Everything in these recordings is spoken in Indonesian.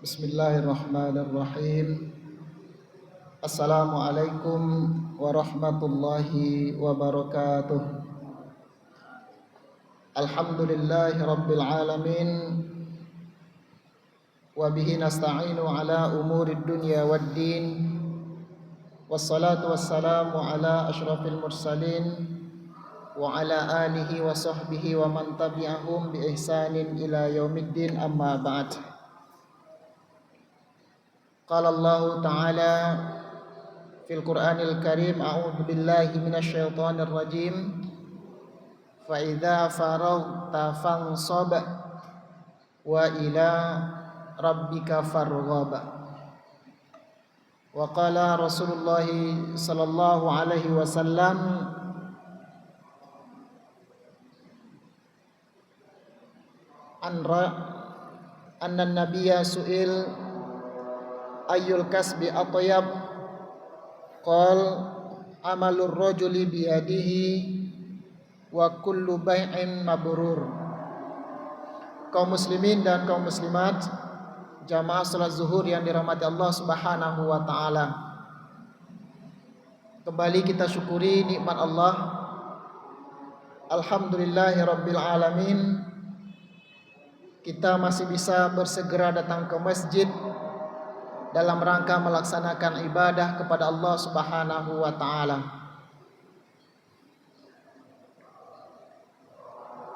Bismillahirrahmanirrahim. Assalamualaikum warahmatullahi wabarakatuh. Alhamdulillahi rabbil alamin. Wa bihi nasta'inu ala umurid dunya waddin. Wassalatu wassalamu ala asyrafil mursalin wa ala alihi wa sahbihi wa man tabi'ahum bi ihsanin ila yaumiddin, amma ba'd. Qala Allah Ta'ala fil Qur'anil Karim, a'udzu billahi minasy syaithanir rajim. Fa idza faraghta fansab wa ila rabbika farghab. Wa qala Rasulullah sallallahu alaihi wasallam, anna nabiyya su'il ayyul kasbi atyab, qal amalur rajuli biyadihi wa kullu bai'in mabrur. Kaum muslimin dan kaum muslimat, jamaah salat zuhur yang dirahmati Allah Subhanahu wa taala. Kembali kita syukuri nikmat Allah. Alhamdulillahirabbil alamin. Kita masih bisa bersegera datang ke masjid dalam rangka melaksanakan ibadah kepada Allah Subhanahu wa taala.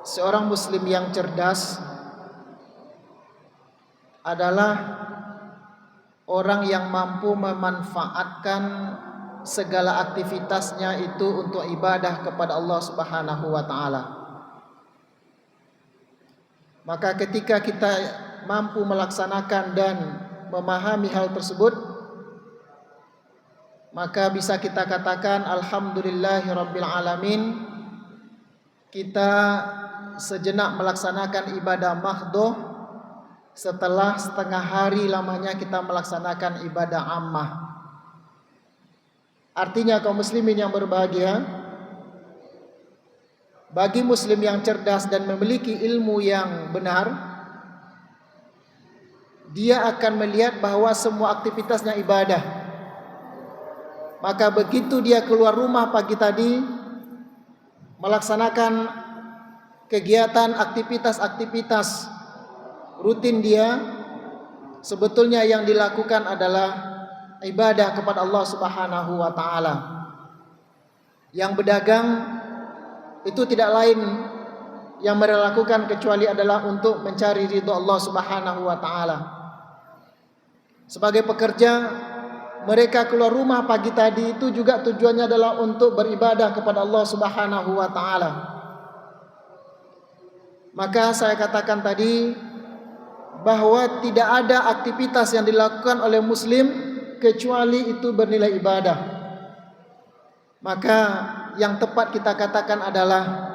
Seorang muslim yang cerdas adalah orang yang mampu memanfaatkan segala aktivitasnya itu untuk ibadah kepada Allah Subhanahu wa taala. Maka ketika kita mampu melaksanakan dan memahami hal tersebut, maka bisa kita katakan alhamdulillahirabbil alamin. Kita sejenak melaksanakan ibadah mahdhah setelah setengah hari lamanya kita melaksanakan ibadah ammah. Artinya kaum muslimin yang berbahagia, bagi muslim yang cerdas dan memiliki ilmu yang benar, dia akan melihat bahwa semua aktivitasnya ibadah. Maka begitu dia keluar rumah pagi tadi, melaksanakan kegiatan aktivitas rutin dia, sebetulnya yang dilakukan adalah ibadah kepada Allah Subhanahu wa taala. Yang berdagang itu tidak lain yang mereka lakukan kecuali adalah untuk mencari ridho Allah Subhanahu wa taala. Sebagai pekerja, mereka keluar rumah pagi tadi itu juga tujuannya adalah untuk beribadah kepada Allah Subhanahu wa taala. Maka saya katakan tadi bahwa tidak ada aktivitas yang dilakukan oleh muslim kecuali itu bernilai ibadah. Maka yang tepat kita katakan adalah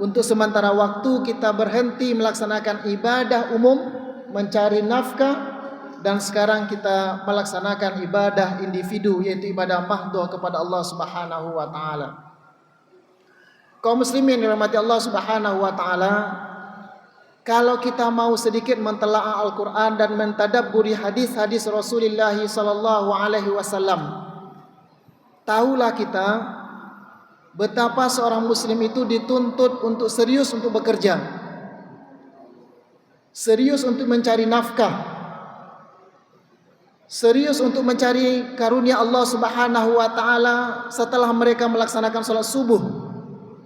untuk sementara waktu kita berhenti melaksanakan ibadah umum, mencari nafkah, dan sekarang kita melaksanakan ibadah individu, yaitu ibadah mahdhah kepada Allah Subhanahu wa taala. Kaum muslimin dirahmati Allah Subhanahu wa taala, kalau kita mau sedikit mentelaah Al-Qur'an dan mentadabburi hadis-hadis Rasulullah sallallahu alaihi wasallam, tahulah kita betapa seorang muslim itu dituntut untuk serius untuk bekerja, serius untuk mencari nafkah, serius untuk mencari karunia Allah Subhanahu wa taala setelah mereka melaksanakan salat subuh.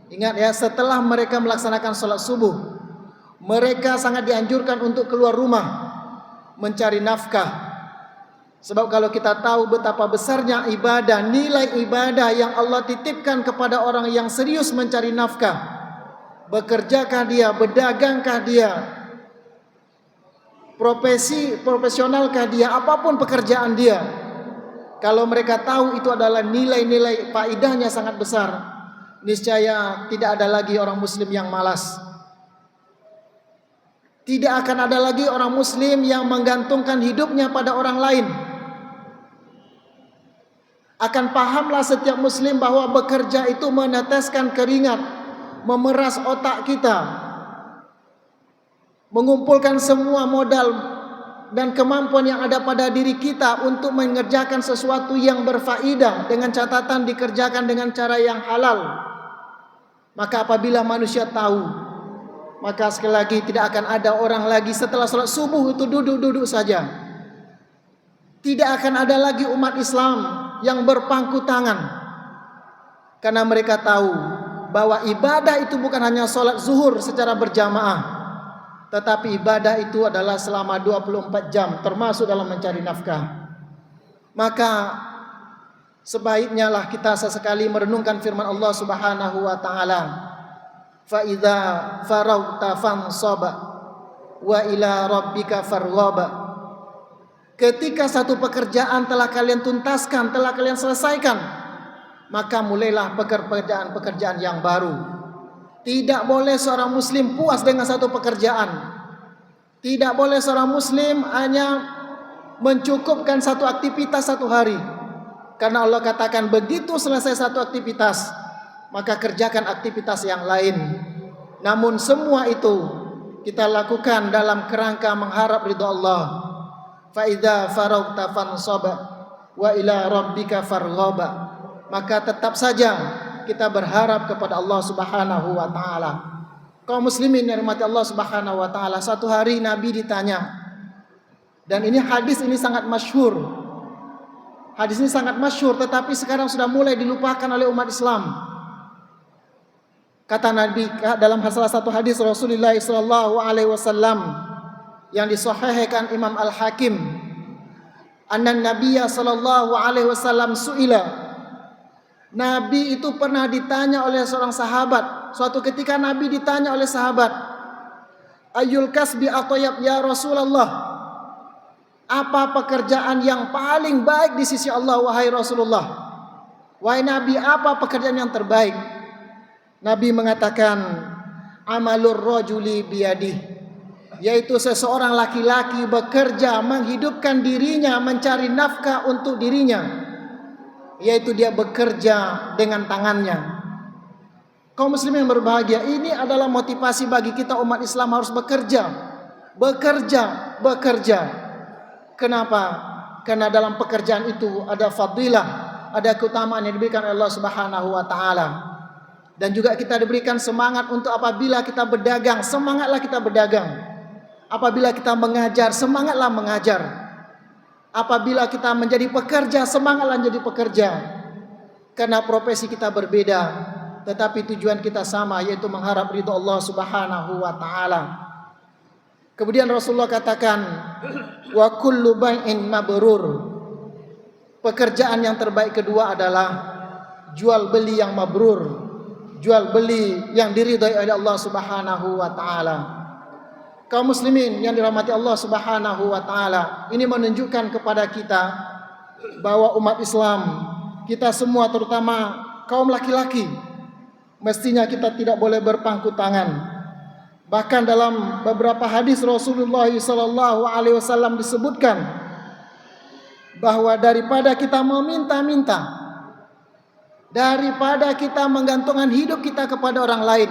Ingat ya, setelah mereka melaksanakan salat subuh, mereka sangat dianjurkan untuk keluar rumah mencari nafkah. Sebab kalau kita tahu betapa besarnya ibadah, nilai ibadah yang Allah titipkan kepada orang yang serius mencari nafkah, bekerjakah dia, berdagangkah dia, profesionalkah dia, apapun pekerjaan dia, kalau mereka tahu itu adalah nilai-nilai faidahnya sangat besar, niscaya tidak ada lagi orang muslim yang malas. Tidak akan ada lagi orang muslim yang menggantungkan hidupnya pada orang lain. Akan pahamlah setiap muslim bahwa bekerja itu meneteskan keringat, memeras otak kita, mengumpulkan semua modal dan kemampuan yang ada pada diri kita untuk mengerjakan sesuatu yang berfaedah dengan catatan dikerjakan dengan cara yang halal. Maka apabila manusia tahu, maka sekali lagi tidak akan ada orang lagi setelah sholat subuh itu duduk-duduk saja. Tidak akan ada lagi umat Islam yang berpangku tangan, karena mereka tahu bahwa ibadah itu bukan hanya sholat zuhur secara berjamaah, tetapi ibadah itu adalah selama 24 jam termasuk dalam mencari nafkah. Maka sebaiknya lah kita sesekali merenungkan firman Allah Subhanahu wa taala, fa idza faraghta fansab wa ila rabbika farghab. Ketika satu pekerjaan telah kalian tuntaskan, telah kalian selesaikan, maka mulailah pekerjaan-pekerjaan yang baru. Tidak boleh seorang muslim puas dengan satu pekerjaan. Tidak boleh seorang muslim hanya mencukupkan satu aktivitas satu hari. Karena Allah katakan begitu selesai satu aktivitas, maka kerjakan aktivitas yang lain. Namun semua itu kita lakukan dalam kerangka mengharap ridha Allah. Fa idza faraghta fansab wa ila rabbika farghab. Maka tetap saja kita berharap kepada Allah Subhanahu wa taala. Kaum muslimin yang dirahmati Allah Subhanahu wa taala, satu hari Nabi ditanya, dan ini hadis ini sangat masyhur. Hadis ini sangat masyhur, tetapi sekarang sudah mulai dilupakan oleh umat Islam. Kata Nabi dalam salah satu hadis Rasulullah sallallahu alaihi wasallam yang disahihkan Imam Al-Hakim, anna Nabiyya sallallahu alaihi wasallam suila. Nabi itu pernah ditanya oleh seorang sahabat. Suatu ketika Nabi ditanya oleh sahabat, ayyul kasbi athayyab ya Rasulullah? Apa pekerjaan yang paling baik di sisi Allah wahai Rasulullah? Wahai Nabi, apa pekerjaan yang terbaik? Nabi mengatakan, amalur rajuli biyadih, yaitu seseorang laki-laki bekerja menghidupkan dirinya, mencari nafkah untuk dirinya, yaitu dia bekerja dengan tangannya. Kaum muslimin yang berbahagia, ini adalah motivasi bagi kita umat Islam harus bekerja. Kenapa? Karena dalam pekerjaan itu ada fadilah, ada keutamaan yang diberikan oleh Allah Subhanahu wa taala. Dan juga kita diberikan semangat untuk apabila kita berdagang, semangatlah kita berdagang. Apabila kita mengajar, semangatlah mengajar. Apabila kita menjadi pekerja, semangatlah menjadi pekerja. Karena profesi kita berbeda, tetapi tujuan kita sama, yaitu mengharap ridha Allah Subhanahu wa taala. Kemudian Rasulullah katakan, wa kullu bai'in mabrur. Pekerjaan yang terbaik kedua adalah jual beli yang mabrur, jual beli yang diridhai oleh Allah Subhanahu wa taala. Kaum muslimin yang dirahmati Allah Subhanahu wa taala, ini menunjukkan kepada kita bahwa umat Islam, kita semua terutama kaum laki-laki, mestinya kita tidak boleh berpangku tangan. Bahkan dalam beberapa hadis Rasulullah sallallahu alaihi wasallam disebutkan bahwa daripada kita meminta-minta, daripada kita menggantungkan hidup kita kepada orang lain,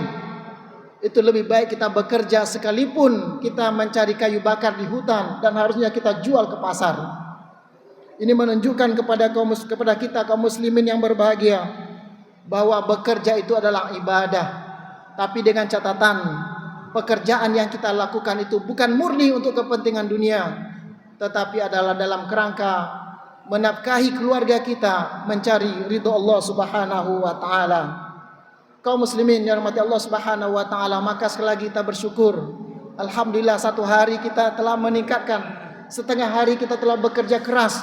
itu lebih baik kita bekerja sekalipun kita mencari kayu bakar di hutan dan harusnya kita jual ke pasar. Ini menunjukkan kepada kita kaum muslimin yang berbahagia bahwa bekerja itu adalah ibadah, tapi dengan catatan pekerjaan yang kita lakukan itu bukan murni untuk kepentingan dunia, tetapi adalah dalam kerangka menafkahi keluarga kita, mencari ridha Allah Subhanahu wa taala. Kaum muslimin yang dirahmati Allah Subhanahu wa taala, maka sekali lagi kita bersyukur. Alhamdulillah, satu hari kita telah meningkatkan, setengah hari kita telah bekerja keras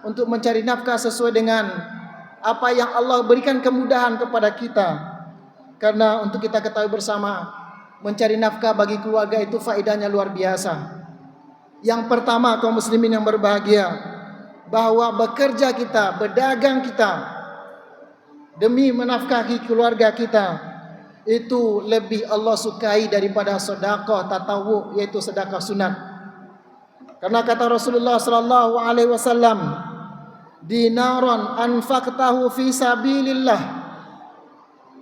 untuk mencari nafkah sesuai dengan apa yang Allah berikan kemudahan kepada kita. Karena untuk kita ketahui bersama, mencari nafkah bagi keluarga itu faedahnya luar biasa. Yang pertama, kaum muslimin yang berbahagia, bahwa bekerja kita, berdagang kita demi menafkahi keluarga kita, itu lebih Allah sukai daripada sedekah tatawwu, yaitu sedekah sunat. Karena kata Rasulullah sallallahu alaihi wasallam, dinaron anfaqtahu fi sabilillah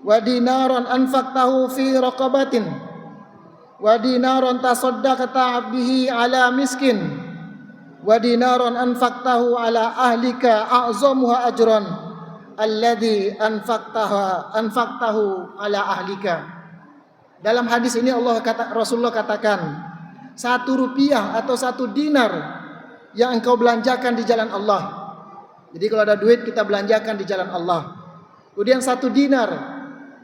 wa dinaron anfaqtahu fi raqabatin wa dinaron tasaddaqta bihi ala miskin wa dinaron anfaqtahu ala ahlika a'zamuha ajran alladhi anfaqtahu ala ahlika. Dalam hadis ini Rasulullah katakan, 1 rupiah atau 1 dinar yang engkau belanjakan di jalan Allah. Jadi kalau ada duit kita belanjakan di jalan Allah. Kemudian 1 dinar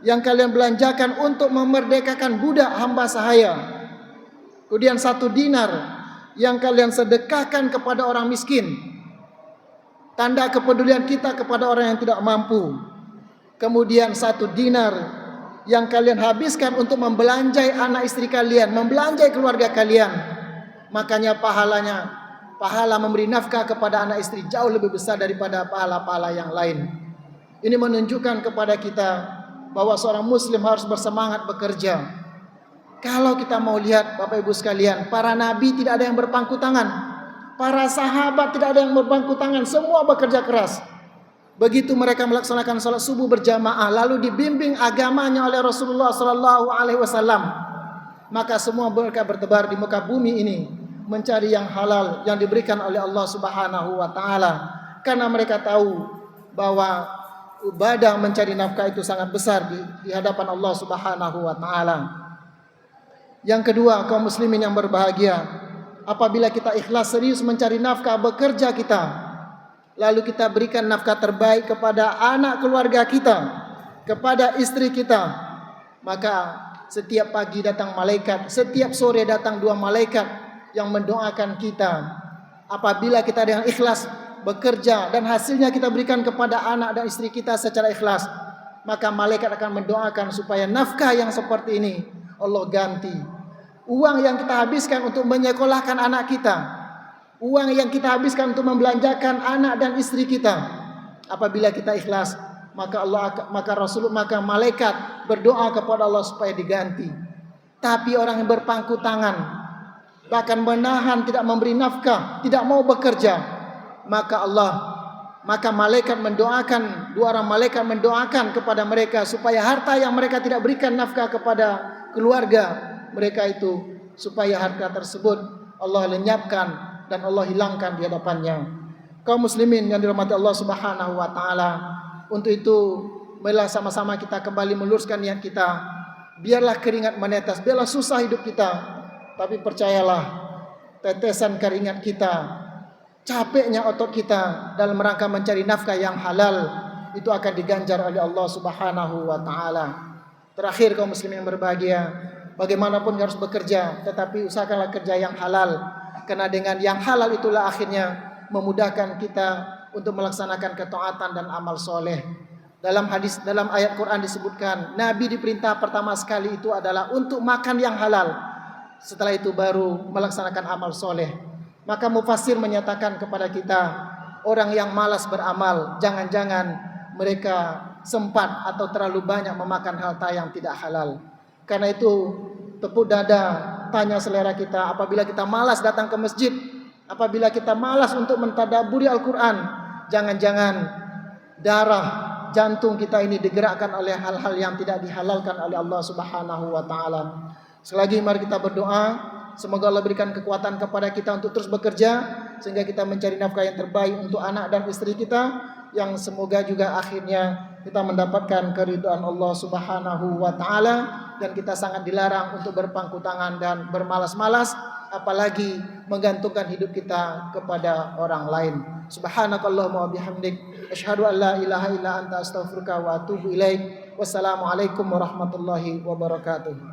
yang kalian belanjakan untuk memerdekakan budak hamba sahaya. Kemudian 1 dinar yang kalian sedekahkan kepada orang miskin. Tanda kepedulian kita kepada orang yang tidak mampu. Kemudian 1 dinar yang kalian habiskan untuk membelanjai anak istri kalian, membelanjai keluarga kalian. Makanya pahala memberi nafkah kepada anak istri jauh lebih besar daripada pahala-pahala yang lain. Ini menunjukkan kepada kita bahwa seorang muslim harus bersemangat bekerja. Kalau kita mau lihat Bapak Ibu sekalian, para nabi tidak ada yang berpangku tangan, para sahabat tidak ada yang berpangku tangan, semua bekerja keras. Begitu mereka melaksanakan salat subuh berjamaah, lalu dibimbing agamanya oleh Rasulullah SAW, maka semua mereka bertebar di muka bumi ini mencari yang halal yang diberikan oleh Allah Subhanahu wa taala, karena mereka tahu bahwa ibadah mencari nafkah itu sangat besar di hadapan Allah Subhanahu wa taala. Yang kedua, kaum muslimin yang berbahagia, apabila kita ikhlas serius mencari nafkah bekerja kita, lalu kita berikan nafkah terbaik kepada anak keluarga kita, kepada istri kita, maka setiap pagi datang malaikat, setiap sore datang 2 malaikat yang mendoakan kita. Apabila kita dengan ikhlas bekerja dan hasilnya kita berikan kepada anak dan istri kita secara ikhlas, maka malaikat akan mendoakan supaya nafkah yang seperti ini Allah ganti. Uang yang kita habiskan untuk menyekolahkan anak kita, uang yang kita habiskan untuk membelanjakan anak dan istri kita, apabila kita ikhlas, maka maka malaikat berdoa kepada Allah supaya diganti. Tapi orang yang berpangku tangan, bahkan menahan tidak memberi nafkah, tidak mau bekerja, maka malaikat mendoakan, 2 orang malaikat mendoakan kepada mereka supaya harta yang mereka tidak berikan nafkah kepada keluarga mereka itu, supaya harta tersebut Allah lenyapkan dan Allah hilangkan di hadapannya. Kaum muslimin yang dirahmati Allah Subhanahu wa taala, untuk itu marilah sama-sama kita kembali meluruskan niat kita. Biarlah keringat menetes, biarlah susah hidup kita, tapi percayalah tetesan keringat kita, capeknya otot kita dalam rangka mencari nafkah yang halal, itu akan diganjar oleh Allah Subhanahu wa taala. Terakhir, kaum muslimin yang berbahagia, bagaimanapun harus bekerja, tetapi usahakanlah kerja yang halal, karena dengan yang halal itulah akhirnya memudahkan kita untuk melaksanakan ketaatan dan amal soleh. Dalam ayat Quran disebutkan, Nabi diperintah pertama sekali itu adalah untuk makan yang halal, setelah itu baru melaksanakan amal soleh. Maka mufassir menyatakan kepada kita, orang yang malas beramal, jangan-jangan mereka sempat atau terlalu banyak memakan harta yang tidak halal. Karena itu tepuk dada, tanya selera kita. Apabila kita malas datang ke masjid, apabila kita malas untuk mentadaburi Al-Quran, jangan-jangan darah jantung kita ini digerakkan oleh hal-hal yang tidak dihalalkan oleh Allah Subhanahu wa taala. Sekali lagi mari kita berdoa, semoga Allah berikan kekuatan kepada kita untuk terus bekerja, sehingga kita mencari nafkah yang terbaik untuk anak dan istri kita, yang semoga juga akhirnya kita mendapatkan keridhaan Allah Subhanahu wa taala, dan kita sangat dilarang untuk berpangku tangan dan bermalas-malas, apalagi menggantungkan hidup kita kepada orang lain. Subhanakallahumma wa bihamdik, asyhadu an la ilaha illa anta astaghfiruka wa atubu ilaik. Wassalamualaikum warahmatullahi wabarakatuh.